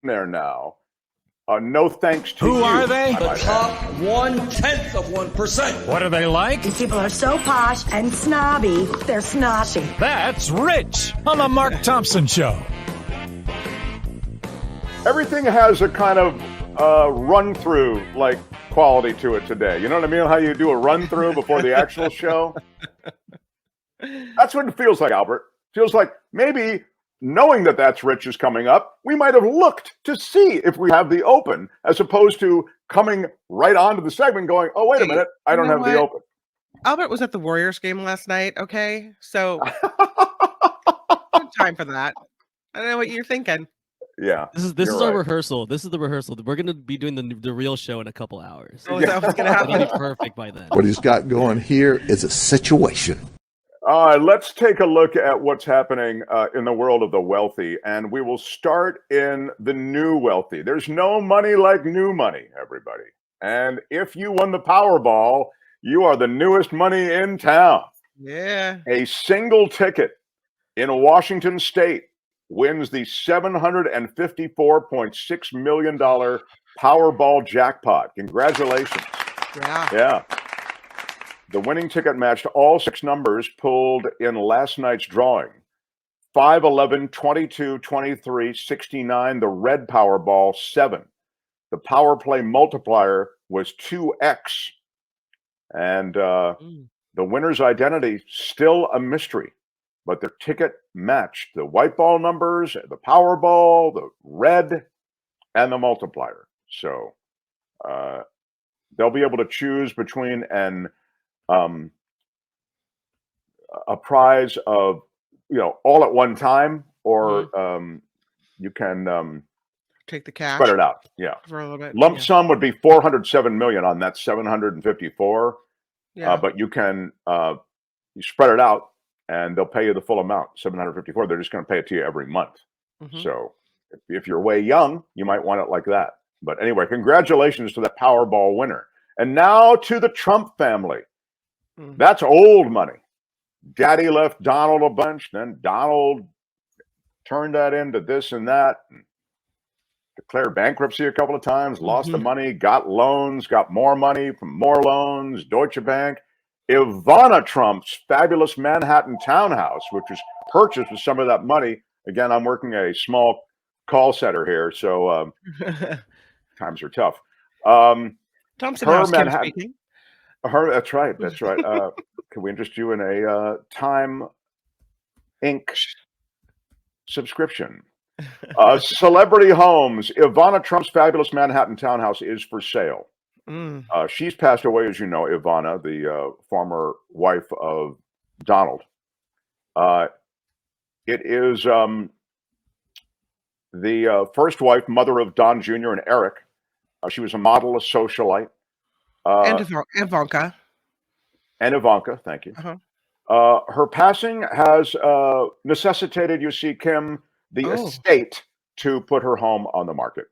there now. No thanks to Who you. are they? The top 1/10 of 1%. What are they like? These people are so posh and snobby, they're snotty. That's Rich on the Mark Thompson Show. Everything has a kind of run-through like quality to it today. You know what I mean? How you do a run-through before the actual show? That's what it feels like, Albert. Feels like maybe knowing that that's Rich is coming up, we might have looked to see if we have the open, as opposed to coming right onto the segment going, oh, wait a minute, I don't have the open. Albert was at the Warriors game last night, okay? So, no time for that. I don't know what you're thinking. Yeah. This is our rehearsal. This is the rehearsal. We're going to be doing the real show in a couple hours. Oh, that was going to happen. It'll be perfect by then. What he's got going here is a situation. Let's take a look at what's happening in the world of the wealthy, and we will start in the new wealthy. There's no money like new money, everybody. And if you won the Powerball, you are the newest money in town. Yeah. A single ticket in Washington State wins the $754.6 million Powerball jackpot. Congratulations. Yeah. The winning ticket matched all 6 numbers pulled in last night's drawing. 5, 11, 22, 23, 69, the red Powerball, 7. The power play multiplier was 2x. And the winner's identity, still a mystery. But their ticket matched the white ball numbers, the Powerball, the red, and the multiplier. So they'll be able to choose between a prize of, all at one time, or you can take the cash, spread it out. Yeah, for a little bit. Lump sum would be 407 million on that 754. Yeah. But you can you spread it out, and they'll pay you the full amount, 754. They're just going to pay it to you every month. So if you're way young, you might want it like that. But anyway, congratulations to that Powerball winner. And now to the Trump family. That's old money. Daddy left Donald a bunch, then Donald turned that into this and that, and declared bankruptcy a couple of times, lost the money, got loans, got more money from more loans, Deutsche Bank. Ivana Trump's fabulous Manhattan townhouse, which was purchased with some of that money. Again, I'm working a small call center here, so times are tough. Thompson House, Kim speaking. That's right. Can we interest you in a Time Inc. subscription? Celebrity homes. Ivana Trump's fabulous Manhattan townhouse is for sale. She's passed away, as you know, Ivana, the former wife of Donald. It is the first wife, mother of Don Jr. and Eric. She was a model, a socialite. And Ivanka. And Ivanka, thank you. Her passing has necessitated, you see, Kim, the estate to put her home on the market.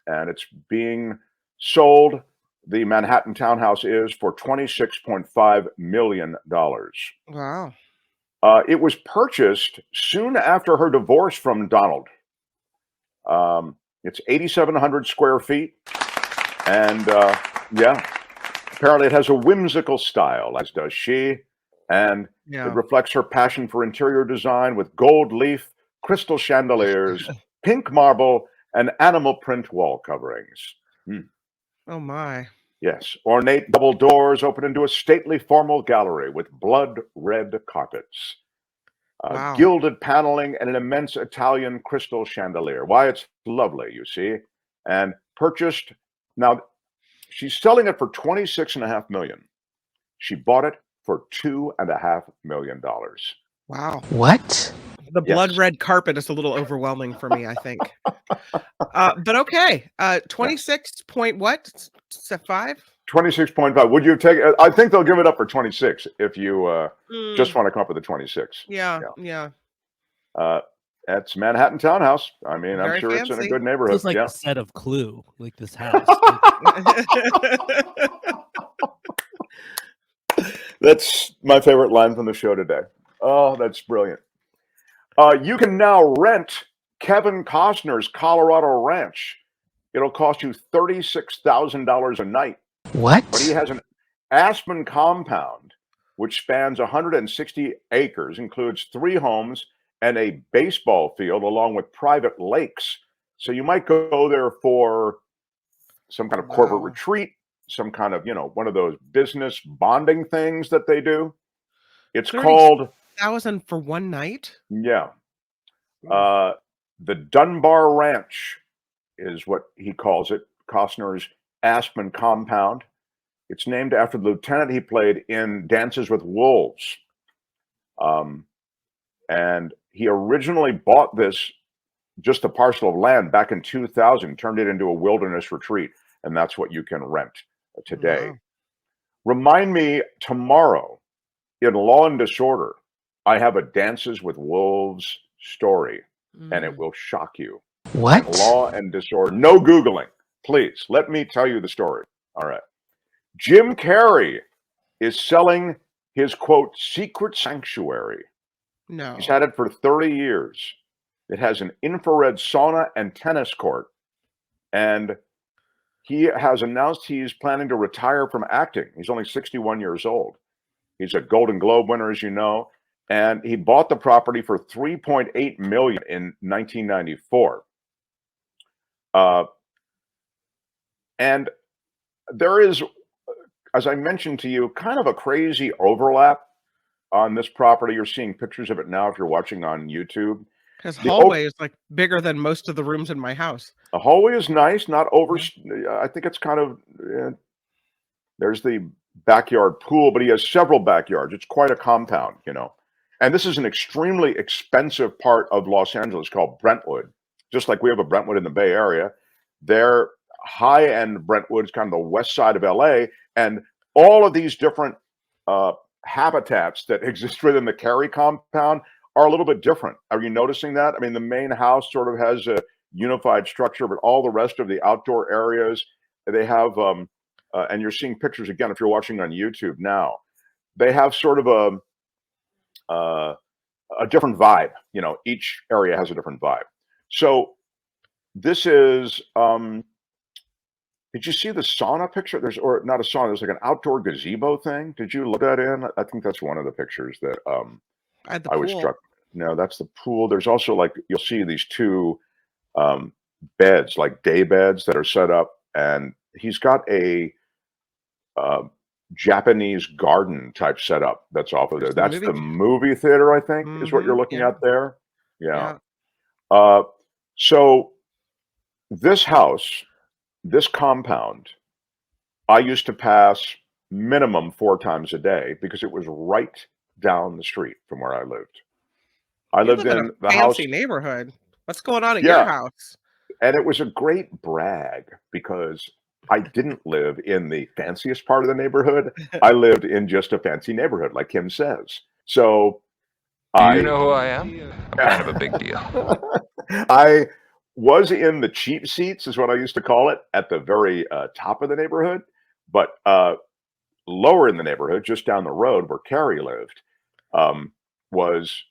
And it's being sold. The Manhattan townhouse is for $26.5 million. Wow. It was purchased soon after her divorce from Donald. It's 8,700 square feet. And apparently it has a whimsical style, as does she. And it reflects her passion for interior design with gold leaf, crystal chandeliers, pink marble, and animal print wall coverings. Oh, my. Yes. Ornate double doors open into a stately formal gallery with blood red carpets. Gilded paneling and an immense Italian crystal chandelier. Why, it's lovely, you see. And purchased. Now, she's selling it for $26.5 million. She bought it for $2.5 million. Wow. What? The blood red carpet is a little overwhelming for me, I think. But okay. 26 point what? 5? 26.5. Would you take it? I think they'll give it up for 26 if you just want to come up with a 26. Yeah. That's Manhattan townhouse. I mean, Very I'm sure fancy. it's in a good neighborhood. It's like a set of Clue, like this house. That's my favorite line from the show today. Oh, that's brilliant. You can now rent Kevin Costner's Colorado Ranch. It'll cost you $36,000 a night. What? But he has an Aspen compound, which spans 160 acres, includes 3 homes and a baseball field, along with private lakes. So you might go there for some kind of corporate Wow. retreat, some kind of, one of those business bonding things that they do. It's called, 30,000 for one night? yeah, the Dunbar Ranch is what he calls it, Costner's Aspen compound. It's named after the lieutenant he played in Dances with Wolves. And he originally bought this, just a parcel of land, back in 2000, turned it into a wilderness retreat. And that's what you can rent today. Wow. Remind me tomorrow in Law and Disorder, I have a Dances with Wolves story, and it will shock you. What? Law and Disorder. No Googling, please. Let me tell you the story. All right. Jim Carrey is selling his, quote, secret sanctuary. No. He's had it for 30 years. It has an infrared sauna and tennis court. And he has announced he's planning to retire from acting. He's only 61 years old. He's a Golden Globe winner, as you know. And he bought the property for $3.8 million in 1994. And there is, as I mentioned to you, kind of a crazy overlap on this property. You're seeing pictures of it now if you're watching on YouTube. His The hallway is like bigger than most of the rooms in my house. The hallway is nice, not over. I think it's kind of, there's the backyard pool, but he has several backyards. It's quite a compound, And this is an extremely expensive part of Los Angeles called Brentwood. Just like we have a Brentwood in the Bay Area, their high-end Brentwood is kind of the west side of LA, and all of these different habitats that exist within the Carrey compound are a little bit different. Are you noticing that? I mean, the main house sort of has a unified structure, but all the rest of the outdoor areas, they have, and you're seeing pictures again if you're watching on YouTube now, they have sort of a different vibe. Each area has a different vibe. So this is, did you see the sauna picture? Or not a sauna, there's like an outdoor gazebo thing. Did you look that in? I think that's one of the pictures that I was struck. No, that's the pool. There's also, like, you'll see these 2 beds, like day beds that are set up, and he's got a Japanese garden type setup that's off of there. That's the movie theater, I think, is what you're looking at there. Yeah. So this house, this compound, I used to pass minimum 4 times a day because it was right down the street from where I lived. I You lived live in a the house. fancy neighborhood. What's going on at your house? And it was a great brag because I didn't live in the fanciest part of the neighborhood. I lived in just a fancy neighborhood, like Kim says. So you know who I am? I'm kind of a big deal. I was in the cheap seats, is what I used to call it, at the very top of the neighborhood, but lower in the neighborhood, just down the road where Carrey lived, was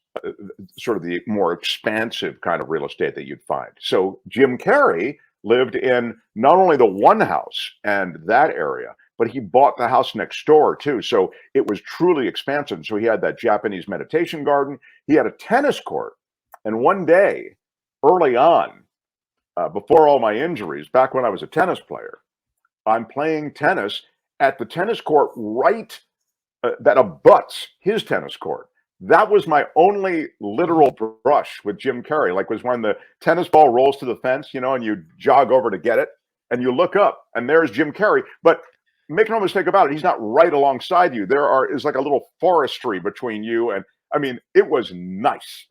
sort of the more expansive kind of real estate that you'd find. So Jim Carrey lived in not only the one house and that area, but he bought the house next door too. So it was truly expansive. So he had that Japanese meditation garden. He had a tennis court. And one day, early on, before all my injuries, back when I was a tennis player, I'm playing tennis at the tennis court right that abuts his tennis court. That was my only literal brush with Jim Carrey. Like, was when the tennis ball rolls to the fence, and you jog over to get it, and you look up, and there's Jim Carrey. But make no mistake about it, he's not right alongside you. Is like a little forestry between you, and I mean, it was nice.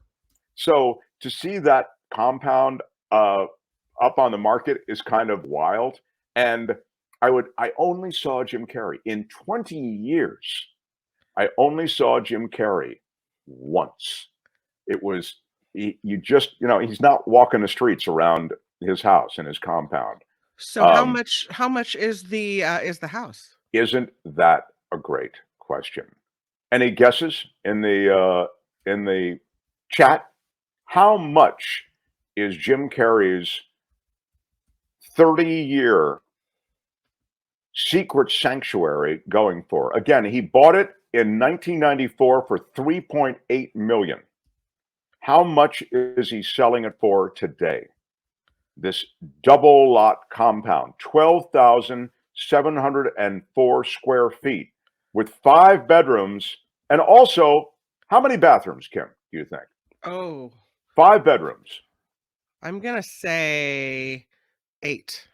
So to see that compound up on the market is kind of wild. And I only saw Jim Carrey in 20 years. I only saw Jim Carrey once. It was, you just, he's not walking the streets around his house and his compound. So how much is the house? Isn't that a great question? Any guesses in the chat? How much is Jim Carrey's 30-year secret sanctuary going for? Again, he bought it in 1994 for $3.8 million. How much is he selling it for today? This double lot compound, 12,704 square feet with 5 bedrooms. And also, how many bathrooms, Kim, do you think? Oh, 5 bedrooms. I'm going to say 8.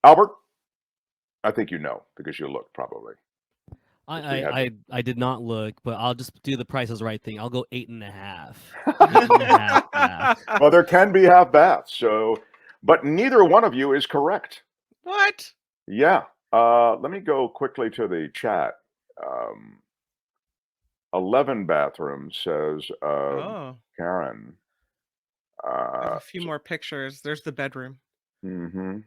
Albert, I think you know because you looked probably. I did not look, but I'll just do the Price is Right thing. I'll go 8.5. 8.5 baths. Well, there can be half baths, so, but neither one of you is correct. What? Yeah. Let me go quickly to the chat. 11 bathrooms, says Oh, Karen. I have a few more pictures. There's the bedroom Mhm.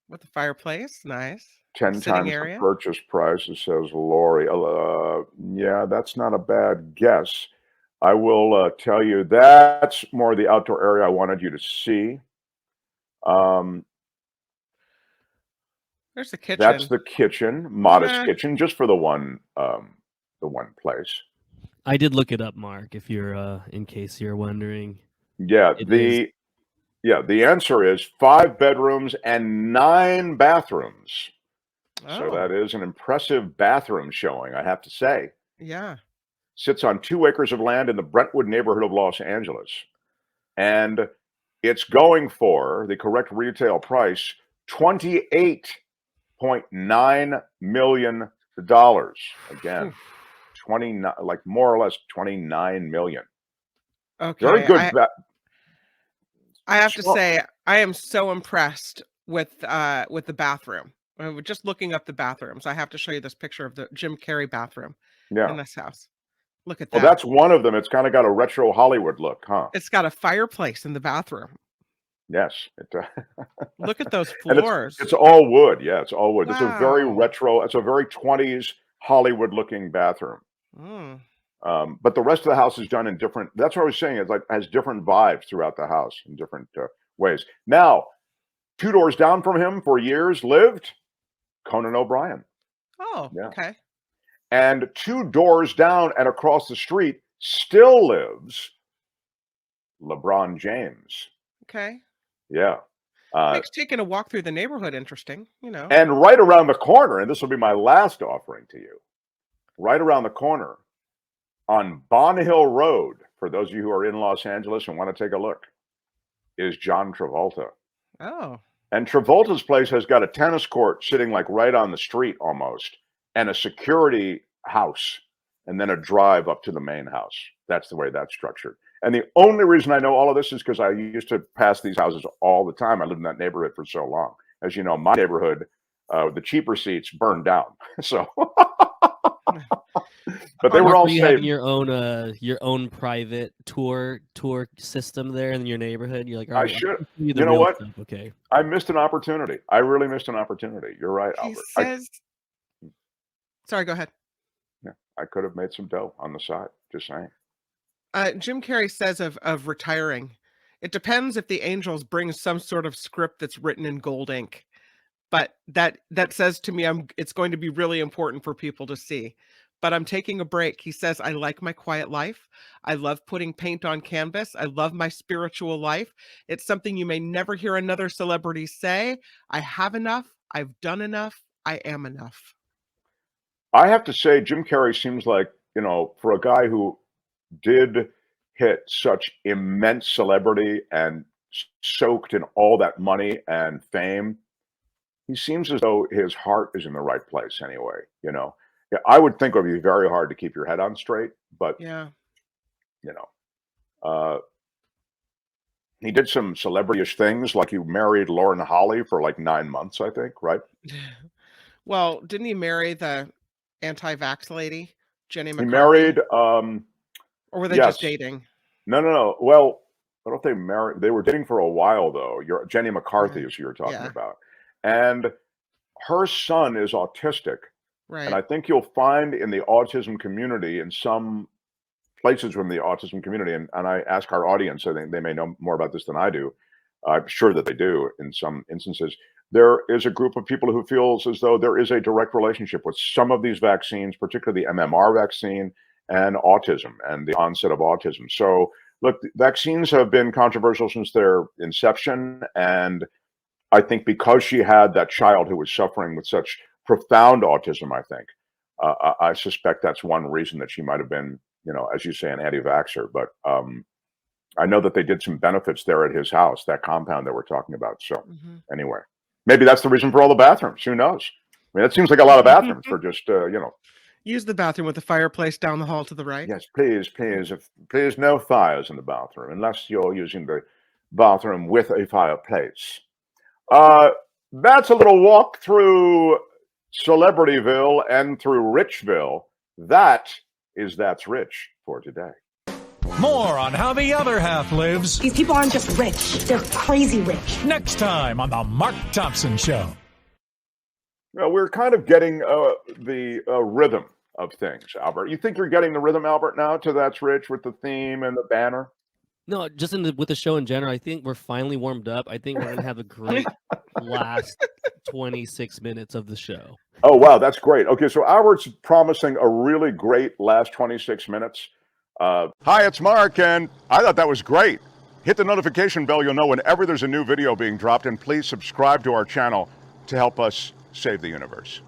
with the fireplace. Nice. 10 Sitting times area. the purchase price, it says Lori. Yeah, that's not a bad guess. I will tell you that's more the outdoor area I wanted you to see. There's the kitchen. That's the kitchen, modest Nah. kitchen, just for the one place. I did look it up, Mark, if you're in case you're wondering. Yeah, the answer is 5 bedrooms and 9 bathrooms. So that Oh, is an impressive bathroom showing, I have to say. yeah. Sits on 2 acres of land in the Brentwood neighborhood of Los Angeles. And it's going for the correct retail price, $28.9 million. Again, 29, like more or less 29 million. Okay. Very good. I have to Small- say, I am so impressed with the bathroom. Just looking up the bathrooms, I have to show you this picture of the Jim Carrey bathroom in Yeah. this house. Look at Well, that. that's one of them. It's kind of got a retro Hollywood look, huh? It's got a fireplace in the bathroom. Yes. Look at those And floors. it's all wood. Yeah, it's all wood. It's a very Wow. retro, it's a very 20s Hollywood looking bathroom. Mm. But the rest of the house is done in different, that's what I was saying. It's like has different vibes throughout the house in different ways. Now, 2 doors down from him for years lived Conan O'Brien. Oh, Yeah. okay. And 2 doors down and across the street still lives LeBron James. Okay. Yeah. Makes taking a walk through the neighborhood interesting, And right around the corner, and this will be my last offering to you, right around the corner on Bon Hill Road, for those of you who are in Los Angeles and want to take a look, is John Travolta. Oh. And Travolta's place has got a tennis court sitting like right on the street almost, and a security house, and then a drive up to the main house. That's the way that's structured. And the only reason I know all of this is because I used to pass these houses all the time. I lived in that neighborhood for so long. As you know, my neighborhood, the cheaper seats burned down. So, but they were Mark, all were you having saved. your own private tour system there in your neighborhood? You're like, all I right, should. you You know what? Stuff. Okay. I missed an opportunity. I really missed an opportunity. You're right, He Albert. says Sorry, go ahead. I could have made some dough on the side. Just saying. Jim Carrey says of retiring, it depends if the Angels bring some sort of script that's written in gold ink. But that says to me it's going to be really important for people to see. But I'm taking a break. He says, I like my quiet life. I love putting paint on canvas. I love my spiritual life. It's something you may never hear another celebrity say. I have enough. I've done enough. I am enough. I have to say, Jim Carrey seems like, for a guy who did hit such immense celebrity and soaked in all that money and fame, he seems as though his heart is in the right place anyway. Yeah, I would think it would be very hard to keep your head on straight, but Yeah. uh, he did some celebrity-ish things, like he married Lauren Holly for like 9 months, I think, right? Well, didn't he marry the anti-vax lady, Jenny He McCarthy? married, Or were they yes. just dating? No. Well, I don't know if they married. They were dating for a while, though. Jenny McCarthy is who you're talking Yeah. about. And her son is autistic. Right. And I think you'll find in the autism community in some places within the autism community, and I ask our audience, I think they may know more about this than I do. I'm sure that they do in some instances. There is a group of people who feels as though there is a direct relationship with some of these vaccines, particularly the MMR vaccine and autism and the onset of autism. So look, vaccines have been controversial since their inception. And I think because she had that child who was suffering with such profound autism, I suspect that's one reason that she might have been, as you say, an anti-vaxxer. But I know that they did some benefits there at his house, that compound that we're talking about. So anyway, maybe that's the reason for all the bathrooms. Who knows? I mean, it seems like a lot of bathrooms for just, Use the bathroom with the fireplace down the hall to the right. Yes, please, please, no fires in the bathroom unless you're using the bathroom with a fireplace. That's a little walk through Celebrityville and through Richville. That's Rich for today. More on how the other half lives These people aren't just rich, they're crazy rich. next time on The Mark Thompson Show. Well, we're kind of getting the rhythm of things, Albert. You think you're getting the rhythm, Albert, now to That's Rich with the theme and the banner? No, just with the show in general, I think we're finally warmed up. I think we're going to have a great last 26 minutes of the show. Oh, wow, that's great. Okay, so Albert's promising a really great last 26 minutes. Hi, it's Mark, and I thought that was great. Hit the notification bell. You'll know whenever there's a new video being dropped, and please subscribe to our channel to help us save the universe.